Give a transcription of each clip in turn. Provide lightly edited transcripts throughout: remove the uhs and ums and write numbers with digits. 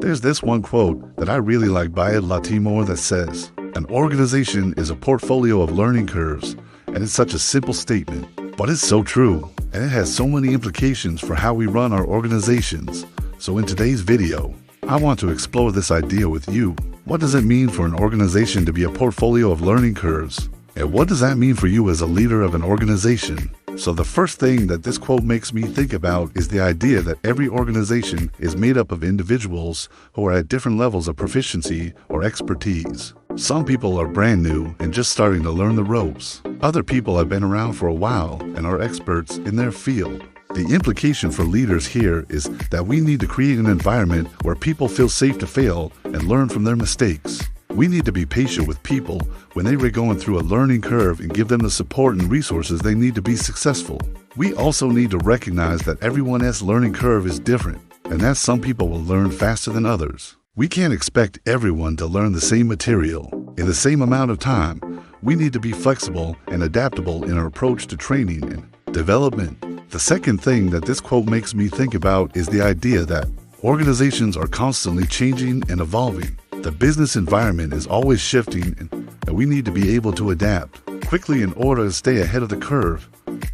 There's this one quote that I really like by Ed Latimore that says, "An organization is a portfolio of learning curves," and it's such a simple statement, but it's so true, and it has so many implications for how we run our organizations. So in today's video, I want to explore this idea with you. What does it mean for an organization to be a portfolio of learning curves? And what does that mean for you as a leader of an organization? So the first thing that this quote makes me think about is the idea that every organization is made up of individuals who are at different levels of proficiency or expertise. Some people are brand new and just starting to learn the ropes. Other people have been around for a while and are experts in their field. The implication for leaders here is that we need to create an environment where people feel safe to fail and learn from their mistakes. We need to be patient with people when they are going through a learning curve and give them the support and resources they need to be successful. We also need to recognize that everyone's learning curve is different, and that some people will learn faster than others. We can't expect everyone to learn the same material in the same amount of time. We need to be flexible and adaptable in our approach to training and development. The second thing that this quote makes me think about is the idea that organizations are constantly changing and evolving. The business environment is always shifting, and we need to be able to adapt quickly in order to stay ahead of the curve.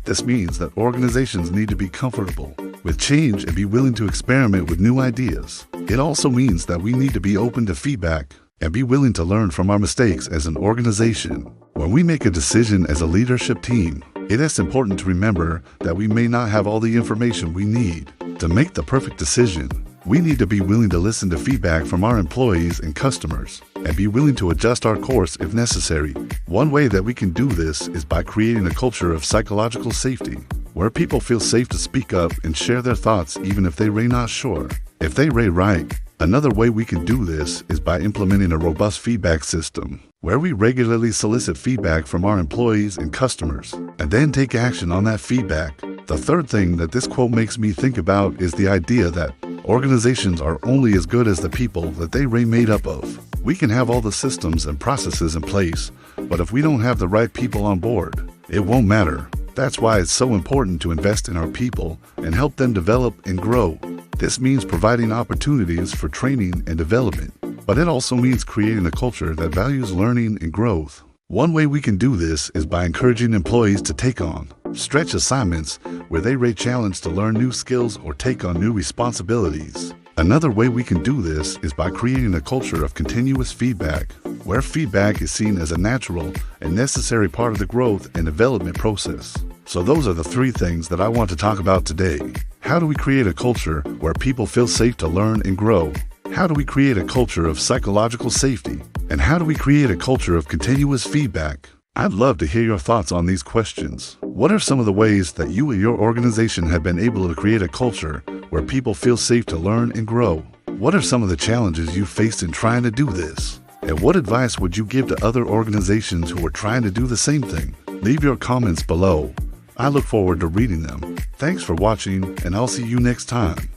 This means that organizations need to be comfortable with change and be willing to experiment with new ideas. It also means that we need to be open to feedback and be willing to learn from our mistakes as an organization. When we make a decision as a leadership team, it is important to remember that we may not have all the information we need to make the perfect decision. We need to be willing to listen to feedback from our employees and customers and be willing to adjust our course if necessary. One way that we can do this is by creating a culture of psychological safety, where people feel safe to speak up and share their thoughts even if they are not sure if they are right. Another way we can do this is by implementing a robust feedback system, where we regularly solicit feedback from our employees and customers, and then take action on that feedback. The third thing that this quote makes me think about is the idea that organizations are only as good as the people that they are made up of. We can have all the systems and processes in place, but if we don't have the right people on board, it won't matter. That's why it's so important to invest in our people and help them develop and grow. This means providing opportunities for training and development, but it also means creating a culture that values learning and growth. One way we can do this is by encouraging employees to take on stretch assignments where they are challenged to learn new skills or take on new responsibilities. Another way we can do this is by creating a culture of continuous feedback, where feedback is seen as a natural and necessary part of the growth and development process. So those are the three things that I want to talk about today. How do we create a culture where people feel safe to learn and grow? How do we create a culture of psychological safety? And how do we create a culture of continuous feedback? I'd love to hear your thoughts on these questions. What are some of the ways that you and your organization have been able to create a culture where people feel safe to learn and grow? What are some of the challenges you faced in trying to do this? And what advice would you give to other organizations who are trying to do the same thing? Leave your comments below. I look forward to reading them. Thanks for watching, and I'll see you next time.